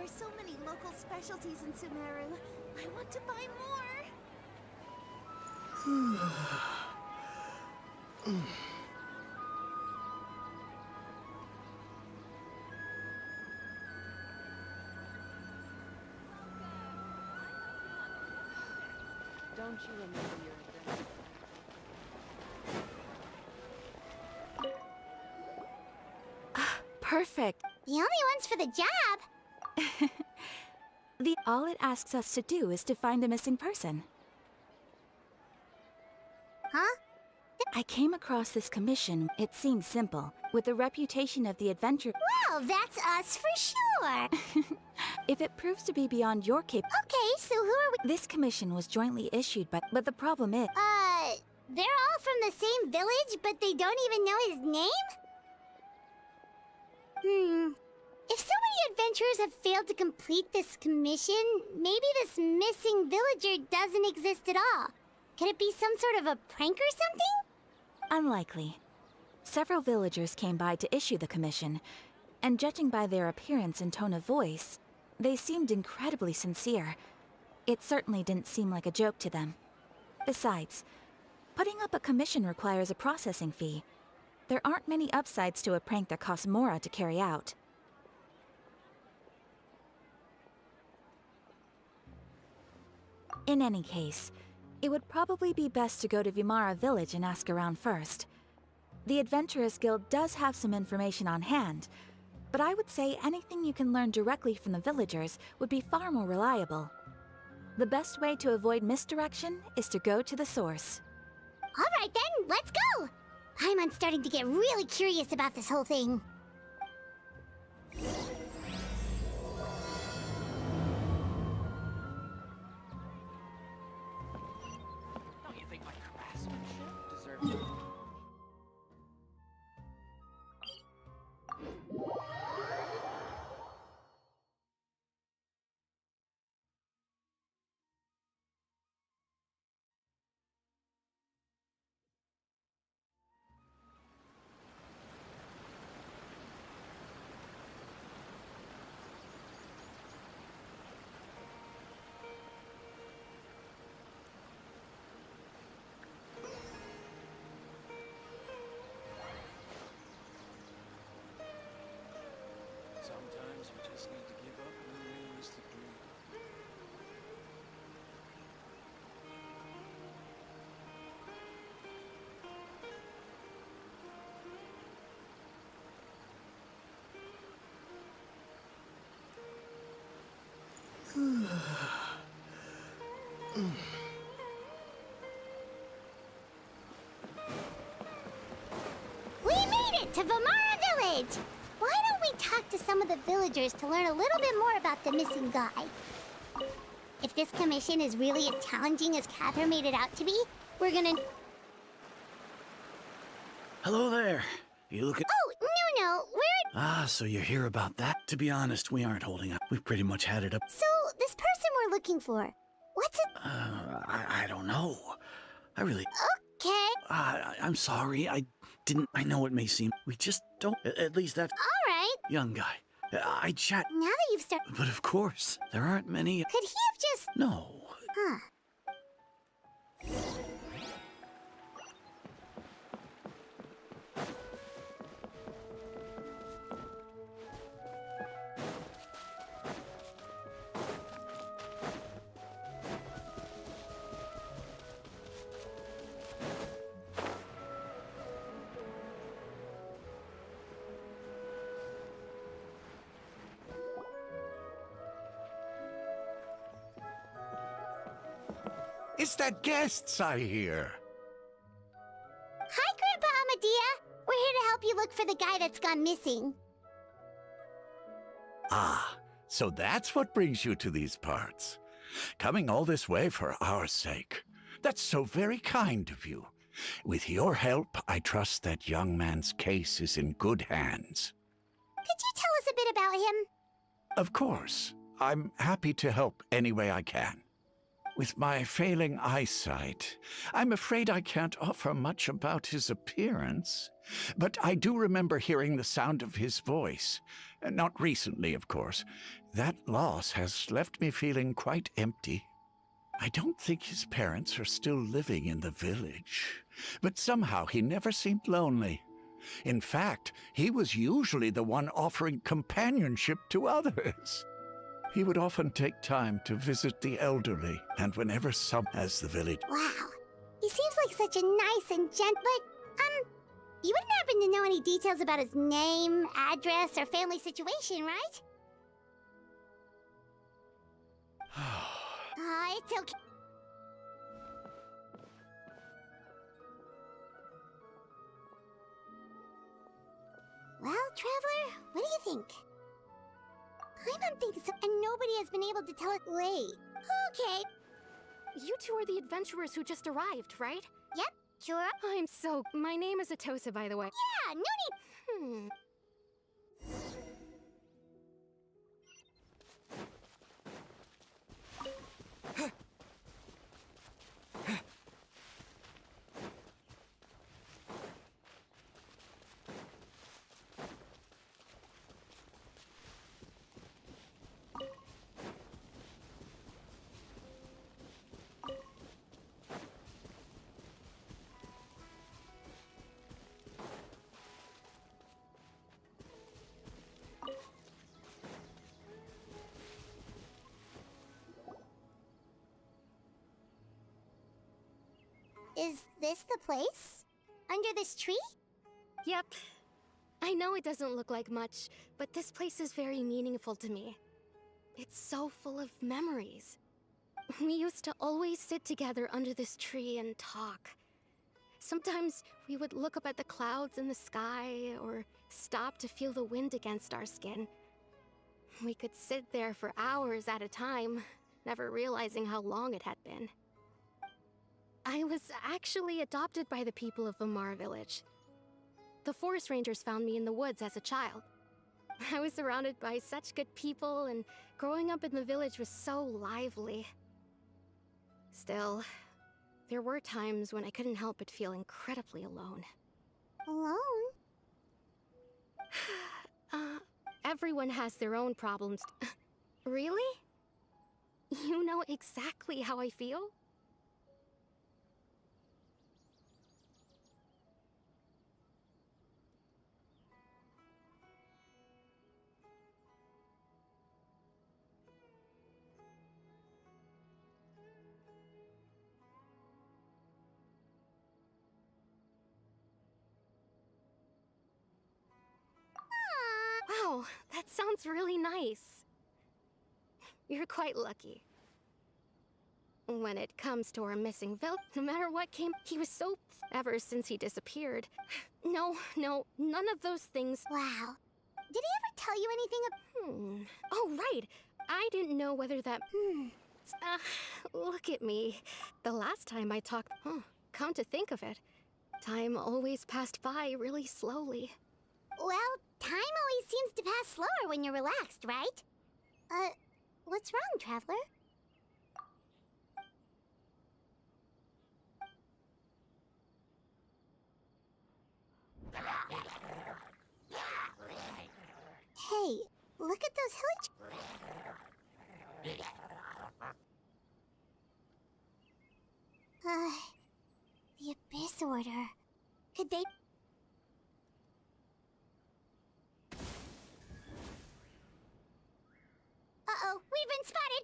There are so many local specialties in Sumeru. I want to buy more. Don't you remember your adventure? Perfect. The only ones for the job. All it asks us to do is to find a missing person. Huh? I came across this commission. It seemed simple, with the reputation of the adventure. Well, that's us for sure. If it proves to be beyond your Okay, so who are we? This commission was jointly issued by. But the problem is. They're all from the same village, but they don't even know his name? If so many adventurers have failed to complete this commission, maybe this missing villager doesn't exist at all. Could it be some sort of a prank or something? Unlikely. Several villagers came by to issue the commission, and judging by their appearance and tone of voice, they seemed incredibly sincere. It certainly didn't seem like a joke to them. Besides, putting up a commission requires a processing fee. There aren't many upsides to a prank that costs Mora to carry out. In any case, it would probably be best to go to Vimara village and ask around first. The Adventurers Guild does have some information on hand, but I would say anything you can learn directly from the villagers would be far more reliable. The best way to avoid misdirection is to go to the source. All right then, let's go! I'm starting to get really curious about this whole thing. Don't you think my craftsmanship deserves it? Sometimes you just need to give up on unrealistic dreams. We made it to Vimara village! Why don't we talk to some of the villagers to learn a little bit more about the missing guy? If this commission is really as challenging as Catherine made it out to be, we're gonna... Hello there. You looking... Oh, no, we're... Ah, so you're here about that? To be honest, we aren't holding up. We've pretty much had it up. So, this person we're looking for, what's it... I don't know. I really... Okay. I'm sorry. I know it may seem... We just don't... At least that's... All right. Young guy. I chat... Now that you've started... But of course, there aren't many... Could he have just... No. Huh. It's the guests, I hear. Hi, Grandpa Amadea. We're here to help you look for the guy that's gone missing. Ah, so that's what brings you to these parts. Coming all this way for our sake. That's so very kind of you. With your help, I trust that young man's case is in good hands. Could you tell us a bit about him? Of course. I'm happy to help any way I can. With my failing eyesight, I'm afraid I can't offer much about his appearance. But I do remember hearing the sound of his voice, Not recently, of course. That loss has left me feeling quite empty. I don't think his parents are still living in the village, but somehow he never seemed lonely. In fact, he was usually the one offering companionship to others. He would often take time to visit the elderly, and whenever some as the village... Wow. He seems like such a nice and but, you wouldn't happen to know any details about his name, address, or family situation, right? It's okay. Well, Traveler, what do you think? I don't think so, and nobody has been able to tell it. Wait. Okay. You two are the adventurers who just arrived, right? Yep, sure. My name is Atosa, by the way. Yeah, no need. Is this the place? Under this tree? Yep. I know it doesn't look like much, but this place is very meaningful to me. It's so full of memories. We used to always sit together under this tree and talk. Sometimes we would look up at the clouds in the sky, or stop to feel the wind against our skin. We could sit there for hours at a time, never realizing how long it had been. I was actually adopted by the people of Vamara Village. The forest rangers found me in the woods as a child. I was surrounded by such good people, and growing up in the village was so lively. Still, there were times when I couldn't help but feel incredibly alone. Alone? Everyone has their own problems. Really? You know exactly how I feel? Wow, that sounds really nice. You're quite lucky. When it comes to our missing Vil, no matter what came, he was so ever since he disappeared. No, none of those things. Wow. Did he ever tell you anything Oh, right. I didn't know whether that... Look at me. The last time I talked... come to think of it, time always passed by really slowly. Well, time always seems to pass slower when you're relaxed, right? What's wrong, Traveler? Hey, look at those the Abyss Order. Could they... Uh-oh, we've been spotted!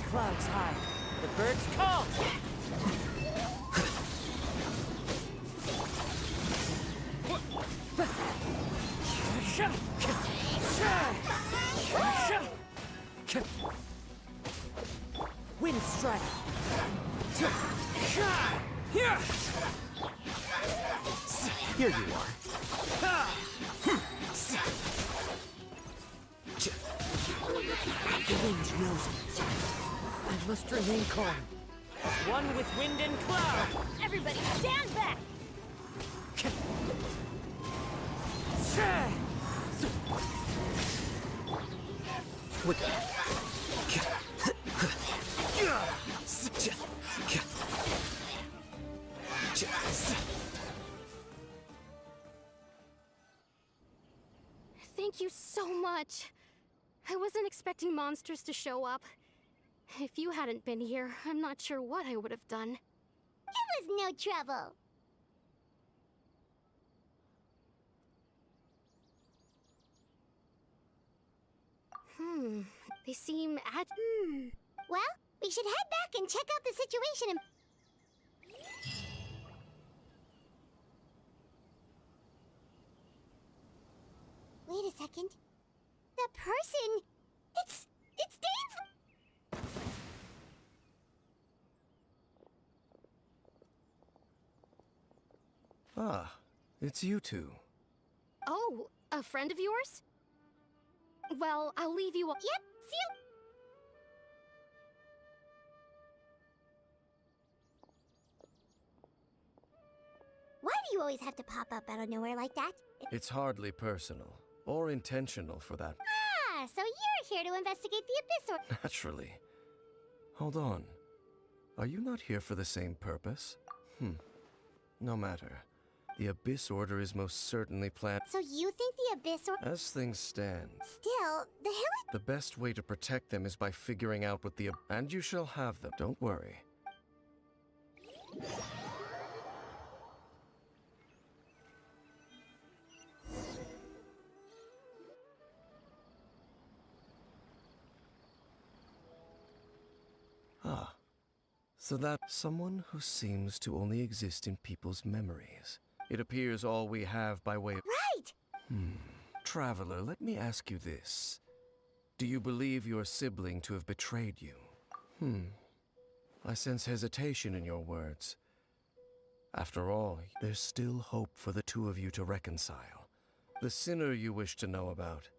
Clouds high. The birds call. Wind strike. Here you are. The wind knows me. I must remain calm. As one with wind and cloud. Everybody stand back! Quicker. much. I wasn't expecting monsters to show up. If you hadn't been here, I'm not sure what I would have done. It was no trouble. They seem Well, we should head back and check out the situation and... Wait a second. The person... It's Dane's... Ah, it's you two. Oh, a friend of yours? Well, I'll leave you. Yep, see you. Why do you always have to pop up out of nowhere like that? It's hardly personal or intentional for that. Ah, so you're here to investigate the Abyss or... Naturally. Hold on. Are you not here for the same purpose? No matter. The Abyss Order is most certainly planned. So you think the Abyss or... As things stand, Still, the hill... the best way to protect them is by figuring out what the and you shall have them. Don't worry. Ah. So that someone who seems to only exist in people's memories. It appears all we have by way of... Right! Traveler, let me ask you this. Do you believe your sibling to have betrayed you? I sense hesitation in your words. After all, there's still hope for the two of you to reconcile. The sinner you wish to know about.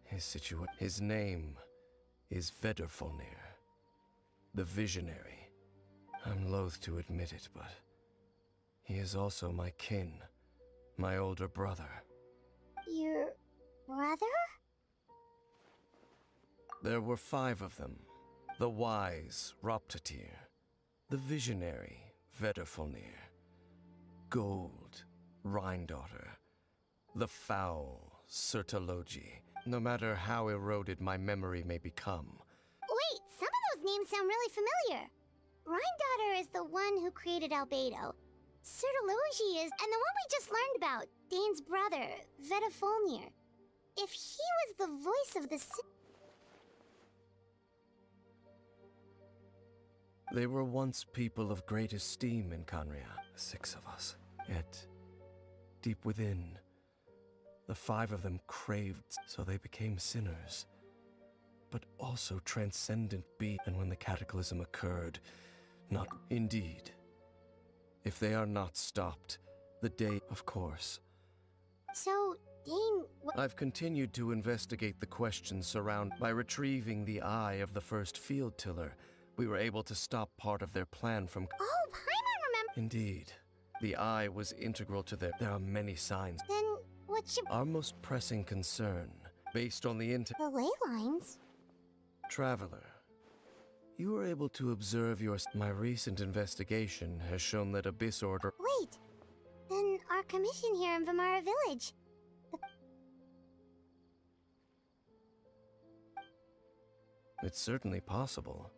His name is Vedderfolnir. The Visionary. I'm loath to admit it, but... he is also my kin. My older brother. Your... brother? There were 5 of them. The wise, Roptatir. The visionary, Vedderfolnir. Gold, Rhindaughter. The foul, Sertologi. No matter how eroded my memory may become. Wait, some of those names sound really familiar. Rhindaughter is the one who created Albedo. Sertologi is... and the one we just learned about, Dane's brother, Vedderfolnir. If he was the voice of the... They were once people of great esteem in Canria, 6 of us. Yet, deep within, the 5 of them craved, so they became sinners. But also transcendent beings. And when the cataclysm occurred, not indeed. If they are not stopped, the day, of course. So, Dane... I've continued to investigate the questions surrounding. By retrieving the eye of the first field tiller, we were able to stop part of their plan from... Oh, Paimon remember... Indeed. The eye was integral to their... There are many signs. Then, what should... Our most pressing concern, based on the The ley lines? Traveler, you were able to observe your... My recent investigation has shown that Abyss Order... Wait, then our commission here in Vamara Village... It's certainly possible.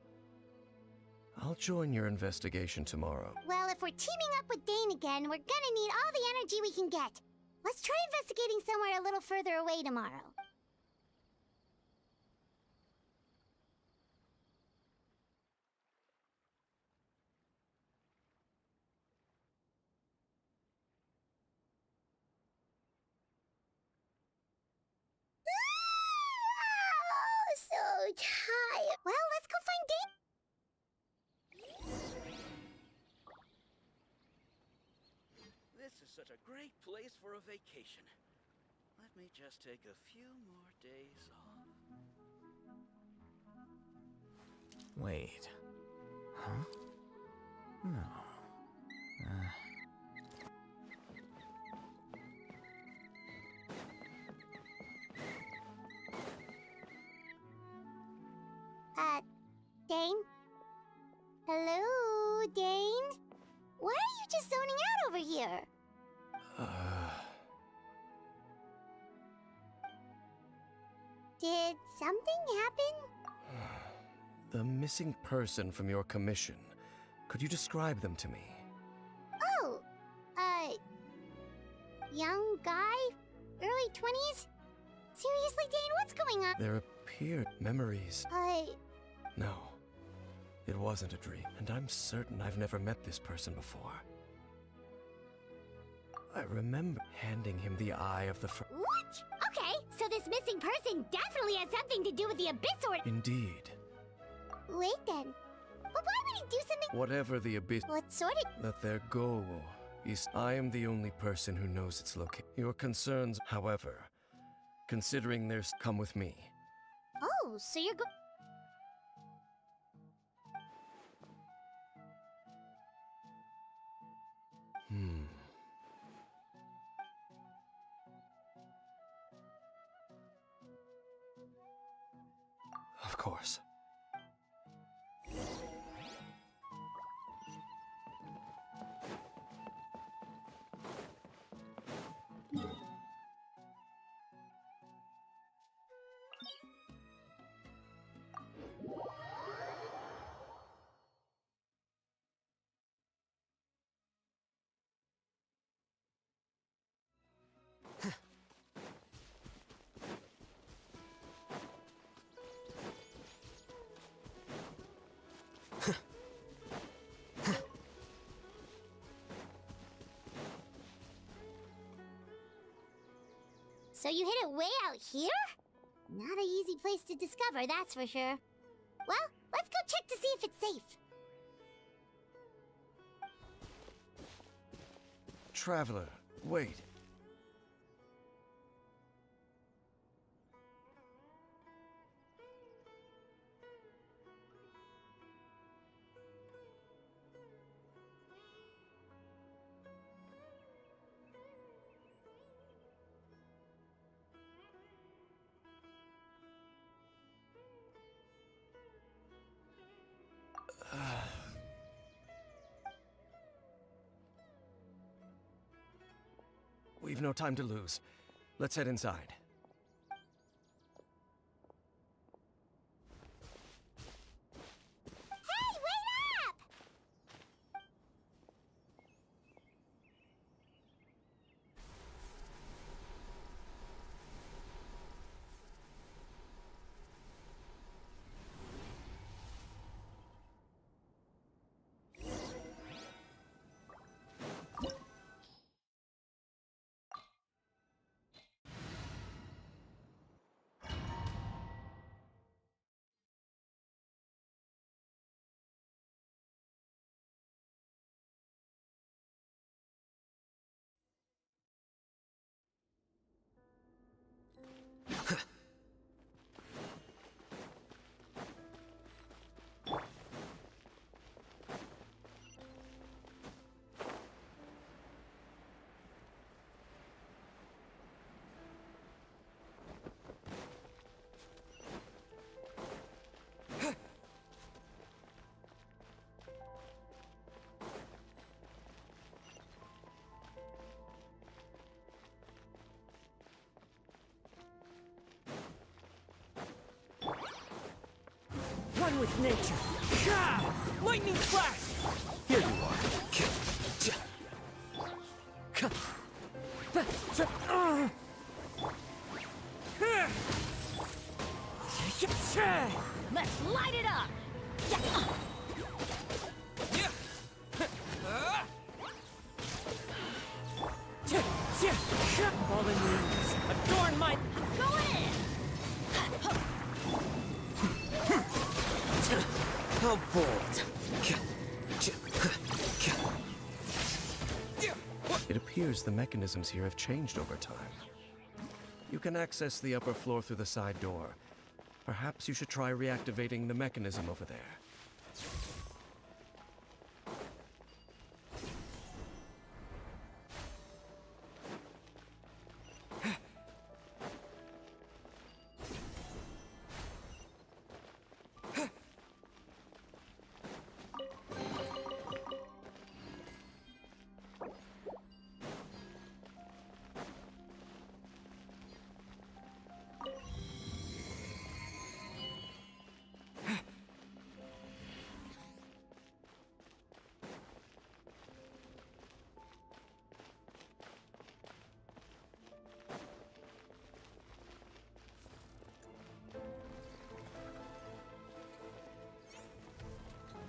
I'll join your investigation tomorrow. Well, if we're teaming up with Dane again, we're gonna need all the energy we can get. Let's try investigating somewhere a little further away tomorrow. Oh, so tired. Well, let's go find Dane. This is such a great place for a vacation. Let me just take a few more days off. Wait. Huh? No. Dane? Hello, Dane? Why are you just zoning out over here? Did something happen? The missing person from your commission. Could you describe them to me? Oh, young guy? Early 20s? Seriously, Dane, what's going on? There appeared memories. No, it wasn't a dream, and I'm certain I've never met this person before. I remember handing him the eye of the What? Okay, so this missing person definitely has something to do with the Abyss or... Indeed. Wait then. But why would he do something... Whatever the Abyss... What sort of... That their goal is... I am the only person who knows its location. Your concerns, however, considering there's... Come with me. Oh, so you're go... Of course. So you hid it way out here? Not an easy place to discover, that's for sure. Well, let's go check to see if it's safe. Traveler, wait. We've no time to lose. Let's head inside. Hey, wait up! One with nature. Ka! Lightning flash! Here you are. Let's light it up! Fallen leaves, adorn my... Go in! How bold. It appears the mechanisms here have changed over time. You can access the upper floor through the side door. Perhaps you should try reactivating the mechanism over there.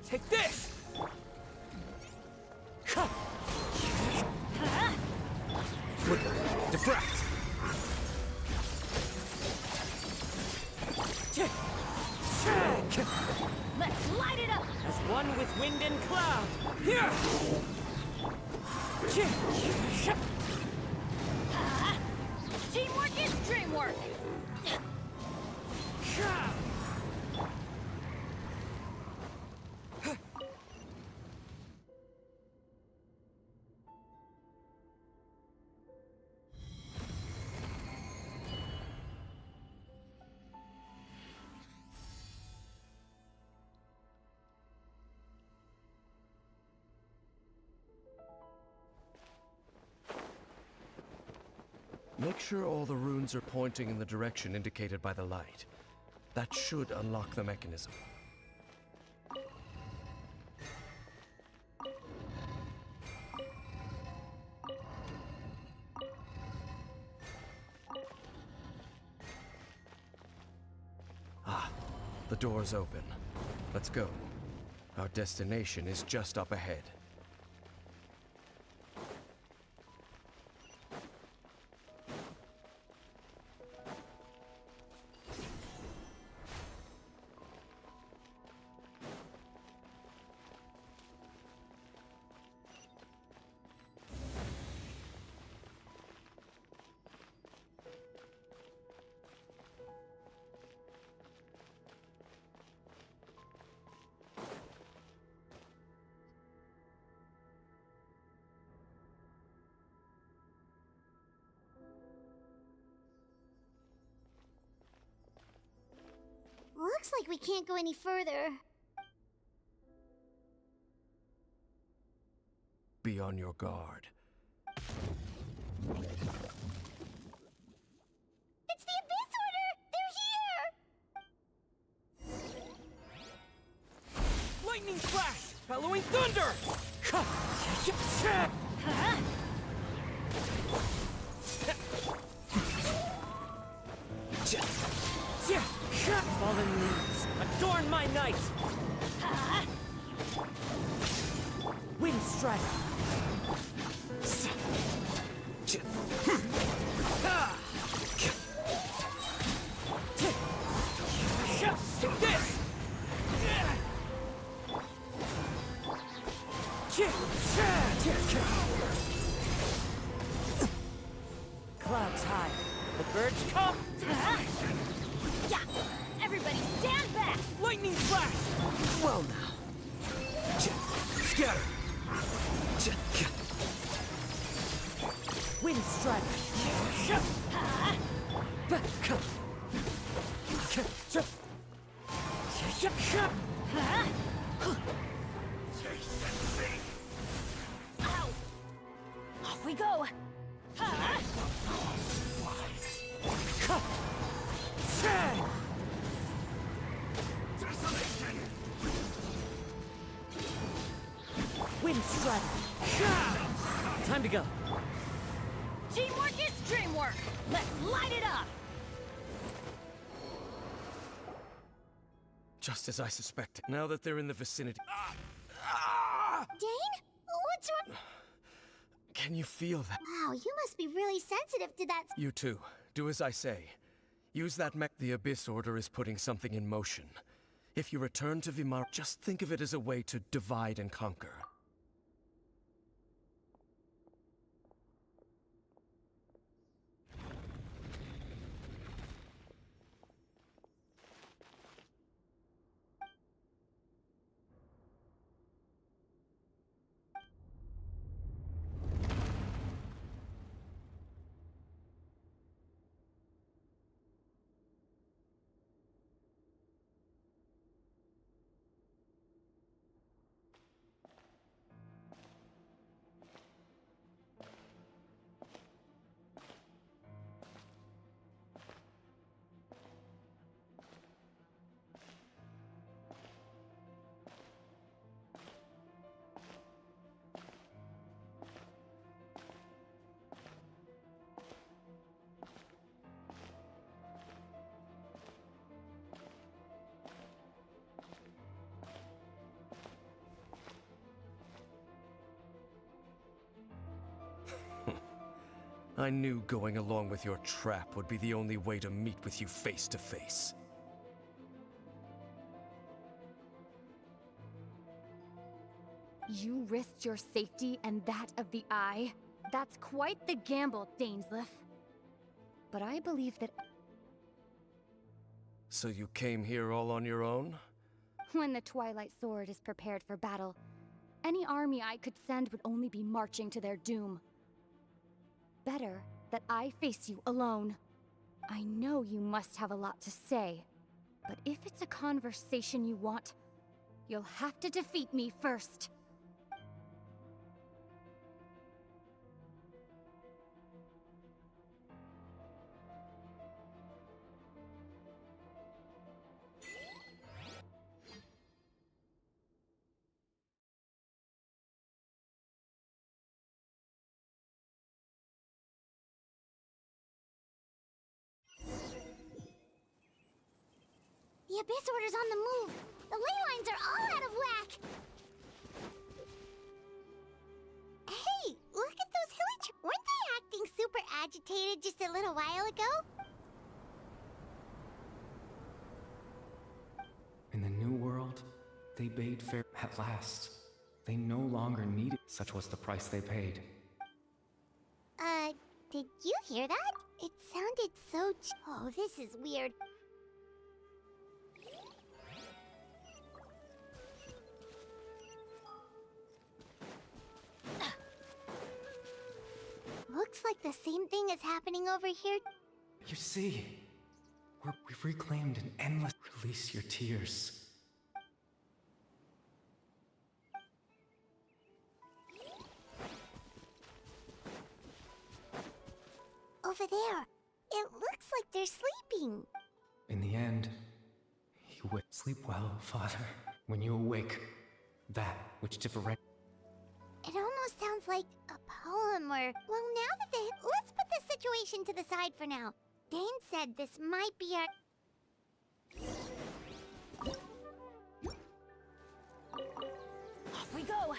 Take this! Flicker. Diffract. Let's light it up! As one with wind and cloud! Here! Teamwork is dreamwork! Make sure all the runes are pointing in the direction indicated by the light. That should unlock the mechanism. Ah, the door's open. Let's go. Our destination is just up ahead. Looks like we can't go any further. Be on your guard. It's the Abyss Order! They're here! Lightning flash! Bellowing thunder! Fallen leaves, adorn my night! Wind strike! Take this! Clouds high. The birds come! Yeah! Everybody stand back! Lightning flash! Well now. Scatter. Wind strike! Ow! Off we go! Wind strike! Time to go. Teamwork is dreamwork! Let's light it up! Just as I suspected. Now that they're in the vicinity. Dane? What's wrong? Can you feel that? Wow, you must be really sensitive to that. You too. Do as I say. Use that mech. The Abyss Order is putting something in motion. If you return to Vimar, just think of it as a way to divide and conquer. I knew going along with your trap would be the only way to meet with you face to face. You risked your safety and that of the Eye? That's quite the gamble, Dainsleif. But I believe that So you came here all on your own? when the Twilight Sword is prepared for battle, any army I could send would only be marching to their doom. Better that I face you alone. I know you must have a lot to say, but if it's a conversation you want, you'll have to defeat me first. The Abyss Order's on the move. The ley lines are all out of whack. Hey, look at those hillage. Weren't they acting super agitated just a little while ago? In the New World, they bade fair at last. They no longer needed. Such was the price they paid. Did you hear that? It sounded so oh, this is weird. Looks like the same thing is happening over here. You see, we've reclaimed an endless. Release your tears. Over there. It looks like they're sleeping. In the end, you will sleep well, Father. When you awake, that which differentiates. It almost sounds like a poem or... Well, now that let's put this situation to the side for now. Dane said this might be our... Off we go!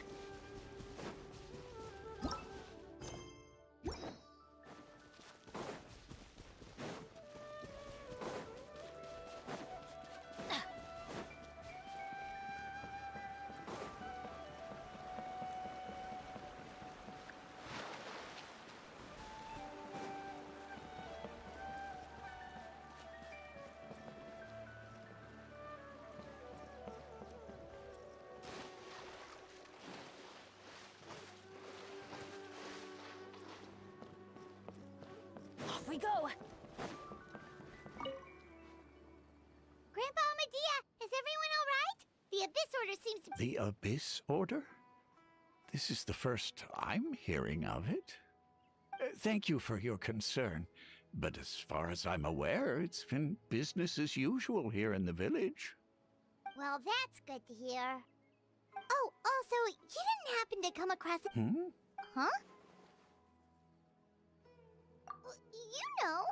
Off we go! Grandpa Medea, is everyone all right? The Abyss Order seems to... The Abyss Order? This is the first I'm hearing of it. Thank you for your concern, but as far as I'm aware, it's been business as usual here in the village. Well, that's good to hear. Oh, also, you didn't happen to come across... Huh? You know,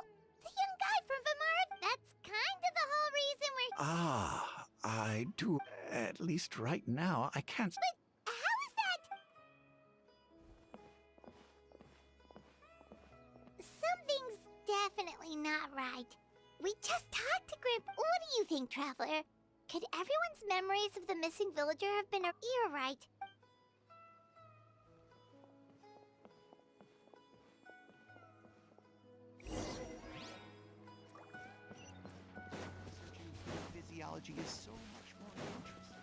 the young guy from Vamara. That's kind of the whole reason we're... Ah, I do. At least right now, I can't... But how is that? Something's definitely not right. We just talked to Grandpa. What do you think, Traveler? Could everyone's memories of the missing villager have been... You're right. Physiology is so much more interesting.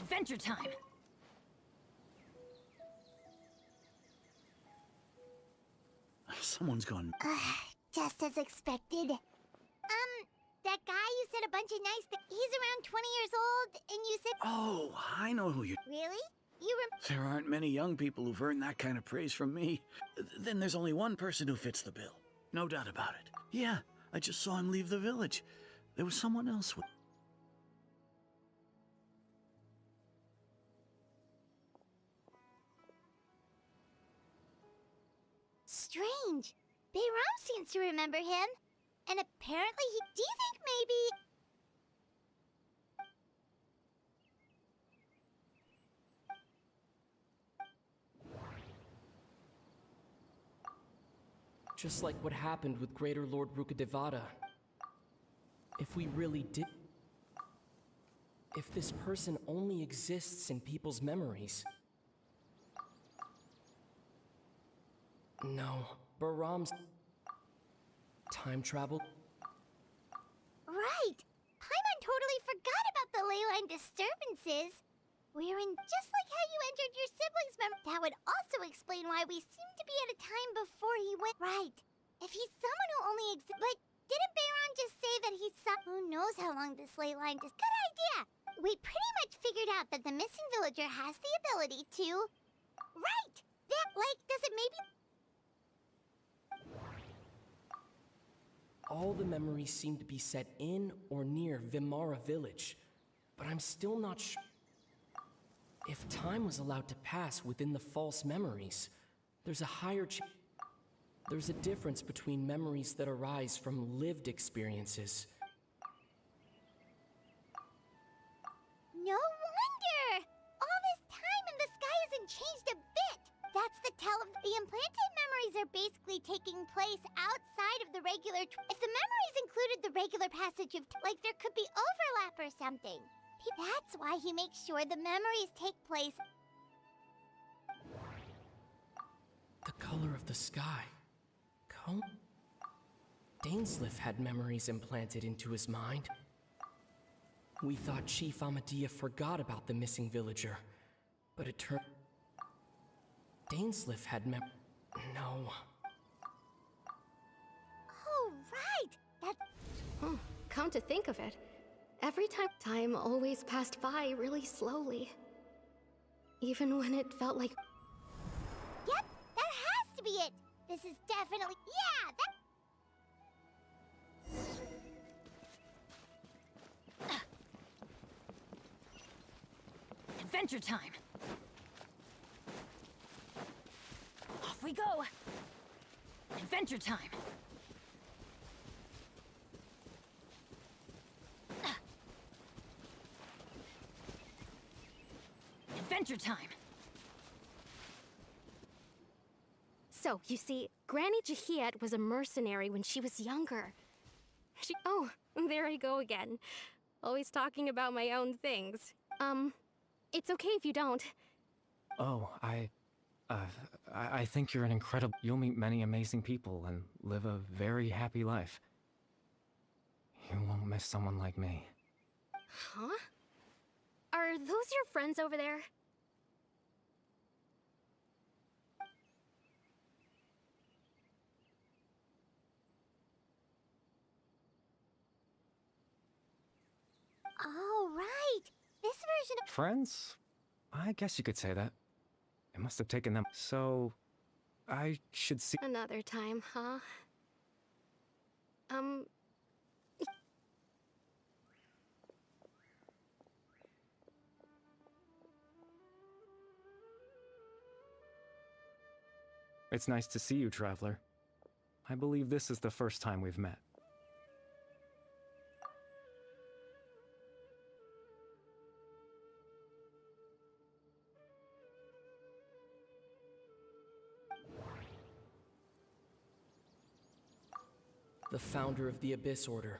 Adventure time! Someone's gone. Just as expected. That guy you said a bunch of nice things. He's around 20 years old, and you said... Oh, I know who you... Really? You There aren't many young people who've earned that kind of praise from me. Then there's only one person who fits the bill. No doubt about it. Yeah, I just saw him leave the village. There was someone else with... Strange. Bayram seems to remember him. And apparently he... Do you think maybe... Just like what happened with Greater Lord Rukadevada. If we really did... If this person only exists in people's memories... No, Baram's... time travel? Right! Paimon totally forgot about the ley line disturbances. Wherein, just like how you entered your siblings' that would also explain why we seem to be at a time before he went. Right. If he's someone who only exists. But didn't Bayron just say that he saw? Who knows how long this ley line is? Good idea! We pretty much figured out that the missing villager has the ability to. Right! That, like, does it maybe. All the memories seem to be set in or near Vimara village, but I'm still not sure. If time was allowed to pass within the false memories, there's a higher There's a difference between memories that arise from lived experiences. No wonder! All this time and the sky hasn't changed a bit! That's the tell of the implanted memories are basically taking place outside of the regular. If the memories included the regular passage of like there could be overlap or something. That's why he makes sure the memories take place. The color of the sky. Dainsleif had memories implanted into his mind. We thought Chief Amadea forgot about the missing villager, but it turned... Dainsleif had No. Oh, right! That's... Oh, come to think of it, every time always passed by really slowly. Even when it felt like... Yep, that has to be it! This is definitely... Yeah, that... Adventure time! Off we go! Adventure time! Adventure time! So, you see, Granny Jahiet was a mercenary when she was younger. Oh, there I go again. Always talking about my own things. It's okay if you don't. Oh, I think you're an incredible... You'll meet many amazing people and live a very happy life. You won't miss someone like me. Huh? Are those your friends over there? Oh, right! This version of... Friends? I guess you could say that. It must have taken them... So... I should see... Another time, huh? It's nice to see you, Traveler. I believe this is the first time we've met. The founder of the Abyss Order.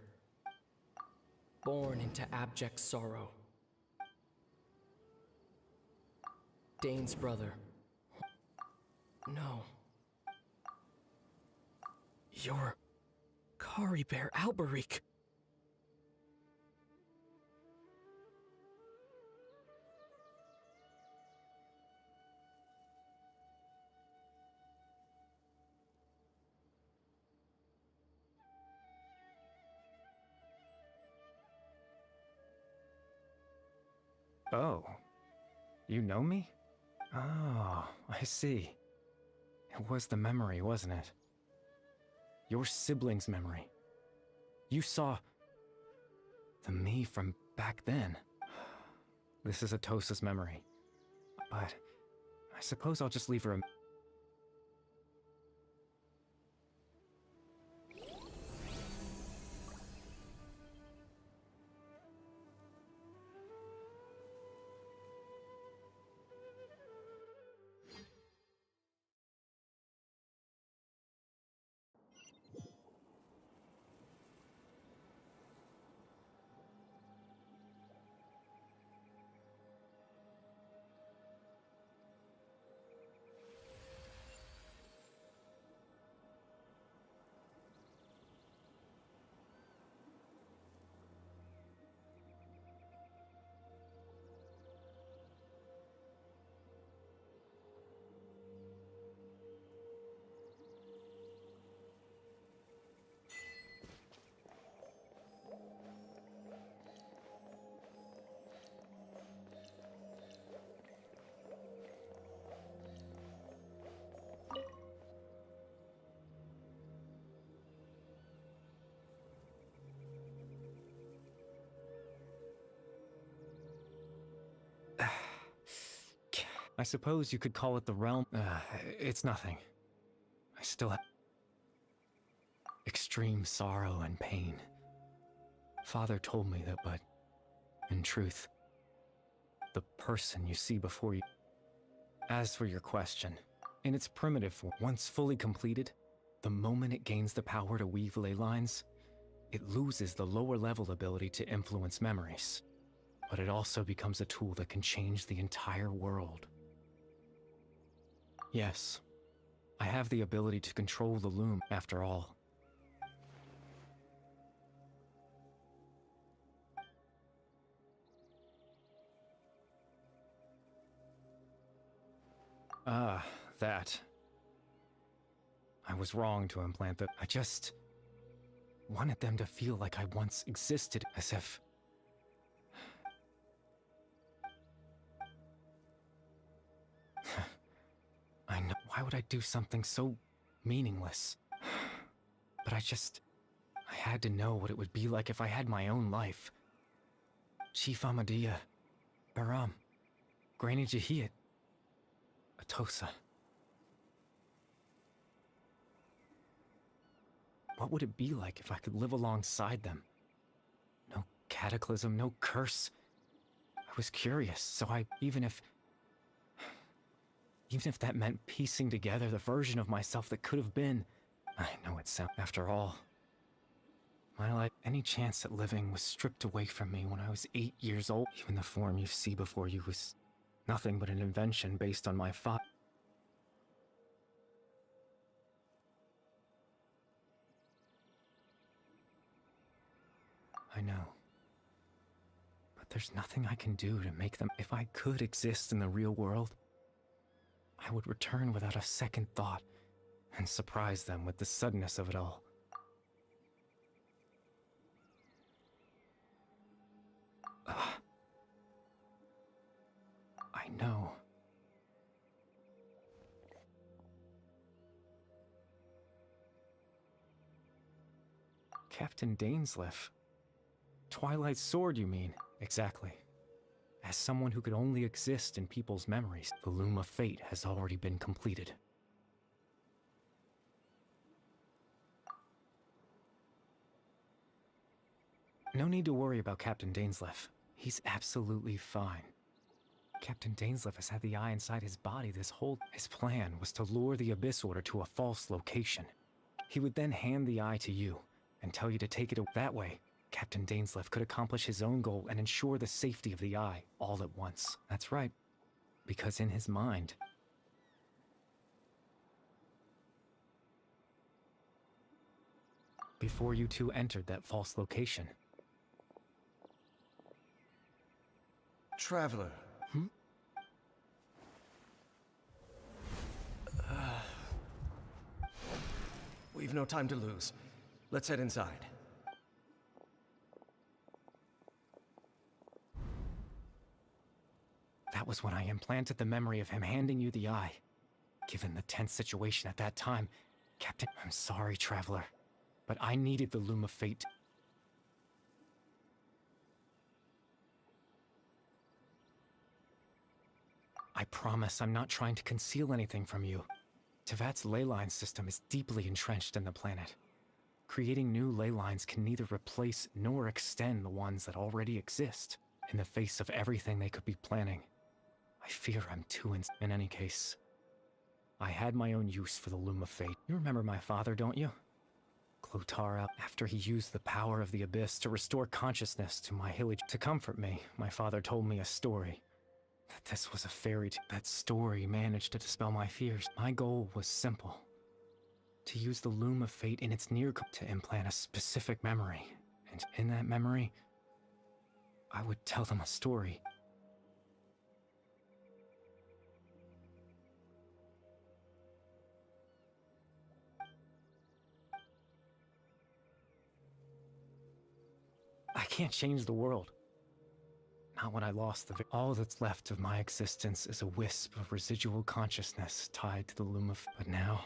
Born into abject sorrow. Dane's brother. No. You're... Kari Bear Alberic. Oh. You know me? Oh, I see. It was the memory, wasn't it? Your sibling's memory. You saw... the me from back then. This is Atosa's memory. But... I suppose I'll just leave her a... I suppose you could call it the realm. It's nothing. I still have extreme sorrow and pain. Father told me that, but in truth, the person you see before you. As for your question, in its primitive form, once fully completed, the moment it gains the power to weave ley lines, it loses the lower level ability to influence memories. But it also becomes a tool that can change the entire world. Yes, I have the ability to control the loom, after all. Ah, that. I was wrong to implant that. I just wanted them to feel like I once existed, as if... I know. Why would I do something so meaningless? But I had to know what it would be like if I had my own life. Chief Amadia, Baram, Granny Jahiyat, Atosa. What would it be like if I could live alongside them? No cataclysm, no curse. I was curious, so even if that meant piecing together the version of myself that could have been. I know it sounds. After all, my life, any chance at living was stripped away from me when I was 8 years old. Even the form you see before you was nothing but an invention based on my father. I know. But there's nothing I can do to make them. If I could exist in the real world, I would return without a second thought and surprise them with the suddenness of it all. I know. Captain Dainsleif. Twilight Sword, you mean? Exactly. As someone who could only exist in people's memories, the Loom of Fate has already been completed. No need to worry about Captain Dainsleif. He's absolutely fine. Captain Dainsleif has had the eye inside his body this whole... His plan was to lure the Abyss Order to a false location. He would then hand the eye to you and tell you to take it away. That way, Captain Dainsleif could accomplish his own goal and ensure the safety of the eye all at once. That's right, because in his mind... Before you two entered that false location... Traveler. Hmm? We've no time to lose. Let's head inside. That was when I implanted the memory of him handing you the eye. Given the tense situation at that time, Captain... I'm sorry, Traveler, but I needed the Loom of Fate. I promise I'm not trying to conceal anything from you. Tevat's ley line system is deeply entrenched in the planet. Creating new ley lines can neither replace nor extend the ones that already exist. In the face of everything they could be planning, I fear I'm too in any case. I had my own use for the Loom of Fate. You remember my father, don't you? Clotara, after he used the power of the Abyss to restore consciousness to my village. To comfort me, my father told me a story. That this was a fairy tale. That story managed to dispel my fears. My goal was simple. To use the Loom of Fate in its to implant a specific memory. And in that memory, I would tell them a story. I can't change the world. Not when I lost the... All that's left of my existence is a wisp of residual consciousness tied to the Loom of... But now...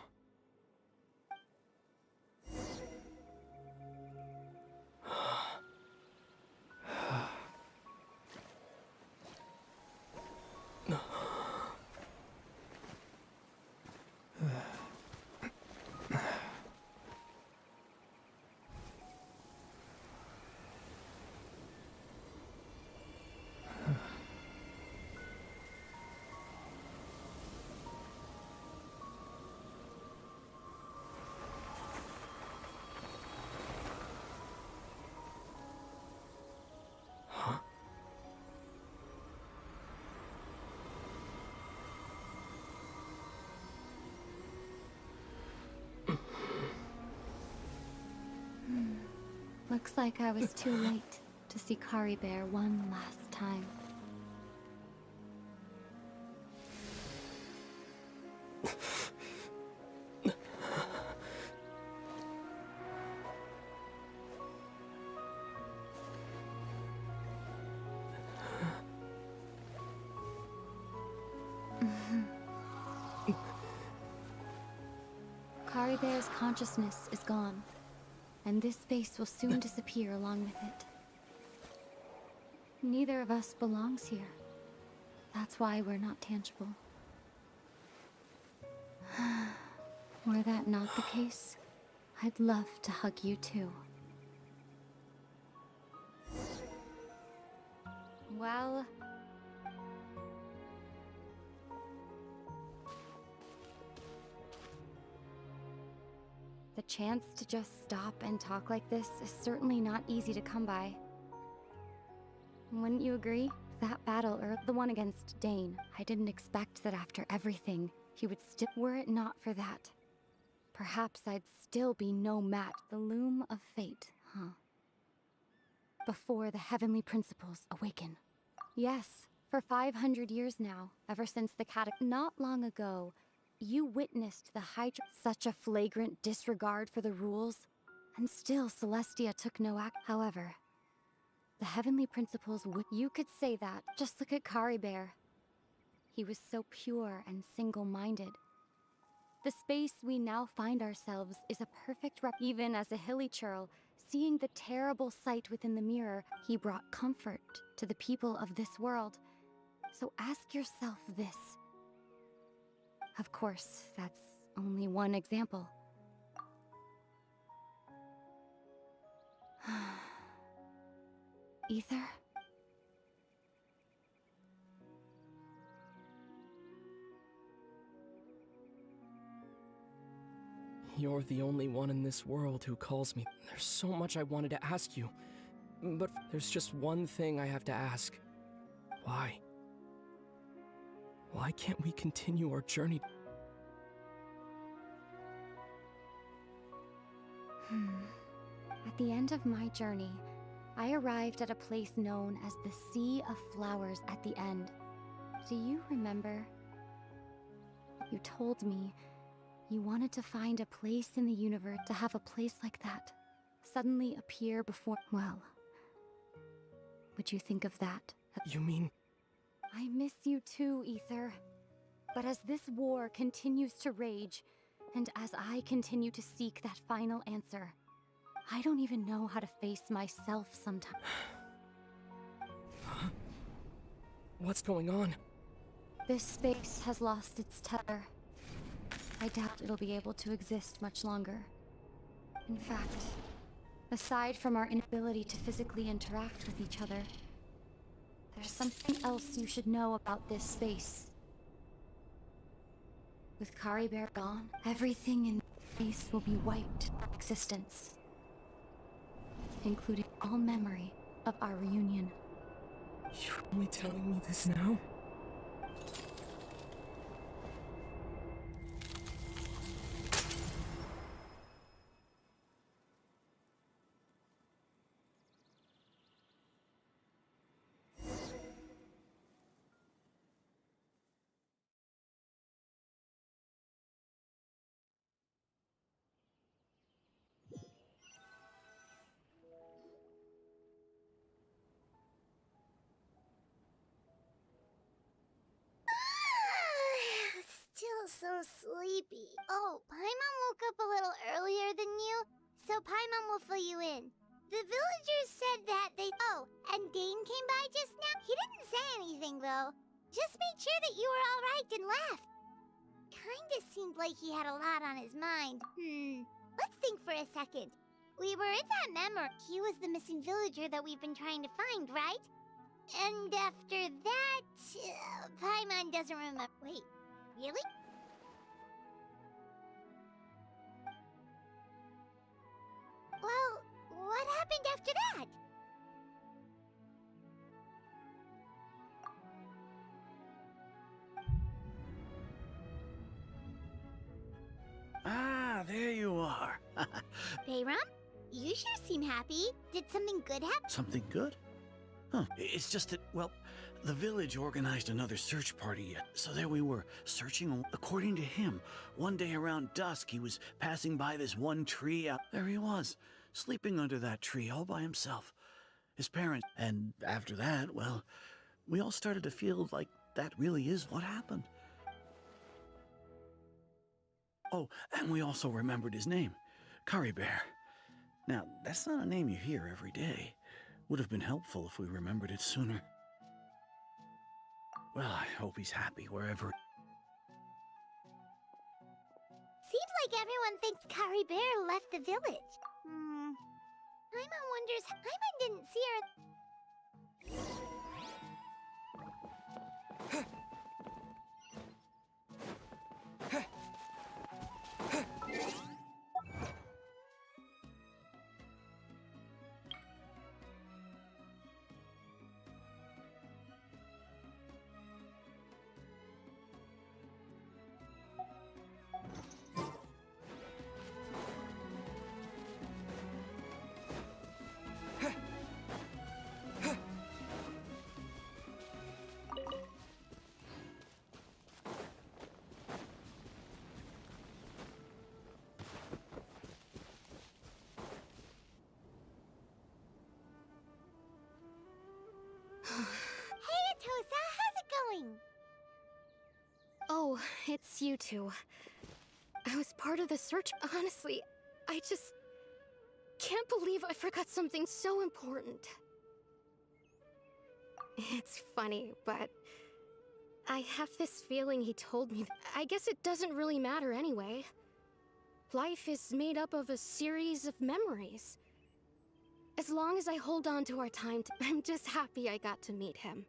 Looks like I was too late to see Kari Bear one last time. Kari Bear's consciousness is gone, and this space will soon disappear along with it. Neither of us belongs here. That's why we're not tangible. Were that not the case, I'd love to hug you too. Well... the chance to just stop and talk like this is certainly not easy to come by. Wouldn't you agree? That battle, or the one against Dane, I didn't expect that after everything, he would still— were it not for that, perhaps I'd still be no match. The loom of fate, huh? Before the heavenly principles awaken. Yes, for 500 years now, ever since the not long ago, you witnessed the Hydra— such a flagrant disregard for the rules, and still Celestia took no act. However, the heavenly principles you could say that. Just look at Kari Bear. He was so pure and single-minded. The space we now find ourselves is a perfect even as a hilly churl, seeing the terrible sight within the mirror, he brought comfort to the people of this world. So ask yourself this. Of course, that's only one example. Ether? You're the only one in this world who calls me. There's so much I wanted to ask you, but there's just one thing I have to ask. Why? Why can't we continue our journey? At the end of my journey, I arrived at a place known as the Sea of Flowers at the end. Do you remember? You told me you wanted to find a place in the universe to have a place like that suddenly appear before— well, would you think of that? You mean? I miss you too, Ether. But as this war continues to rage, and as I continue to seek that final answer, I don't even know how to face myself sometimes. What's going on? This space has lost its tether. I doubt it'll be able to exist much longer. In fact, aside from our inability to physically interact with each other, there's something else you should know about this space. With Kari Bear gone, everything in space will be wiped from existence, including all memory of our reunion. You're only telling me this now? Still so sleepy. Oh, Paimon woke up a little earlier than you, so Paimon will fill you in. The villagers said that they— oh, and Dane came by just now. He didn't say anything, though. Just made sure that you were all right and left. Kinda seemed like he had a lot on his mind. Let's think for a second. We were in that memory. He was the missing villager that we've been trying to find, right? And after that, Paimon doesn't remember. Wait, really? Well, what happened after that? Ah, there you are. Bayram? You sure seem happy. Did something good happen? Something good? Huh. It's just that, well, the village organized another search party, so there we were, searching. According to him, one day around dusk, he was passing by this one tree out. There he was, sleeping under that tree all by himself. His parents. And after that, well, we all started to feel like that really is what happened. Oh, and we also remembered his name, Curry Bear. Now, that's not a name you hear every day. Would have been helpful if we remembered it sooner. Well, I hope he's happy wherever. Seems like everyone thinks Curry Bear left the village. Paimon wonders. Paimon didn't see her. Hey, Atosa, how's it going? Oh, it's you two. I was part of the search. Honestly, I just can't believe I forgot something so important. It's funny, but I have this feeling he told me. I guess it doesn't really matter anyway. Life is made up of a series of memories. As long as I hold on to our time, I'm just happy I got to meet him.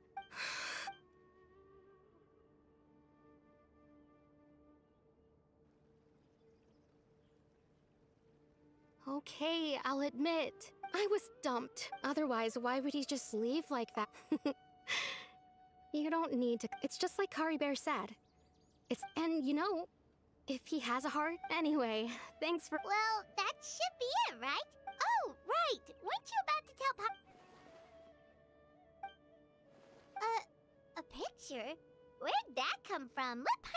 Okay, I'll admit, I was dumped. Otherwise, why would he just leave like that? You don't need to. It's just like Curry Bear said. And you know, if he has a heart. Anyway, thanks for. Well, that should be it, right? Oh, right. Weren't you about to tell Pop? A picture? Where'd that come from? Let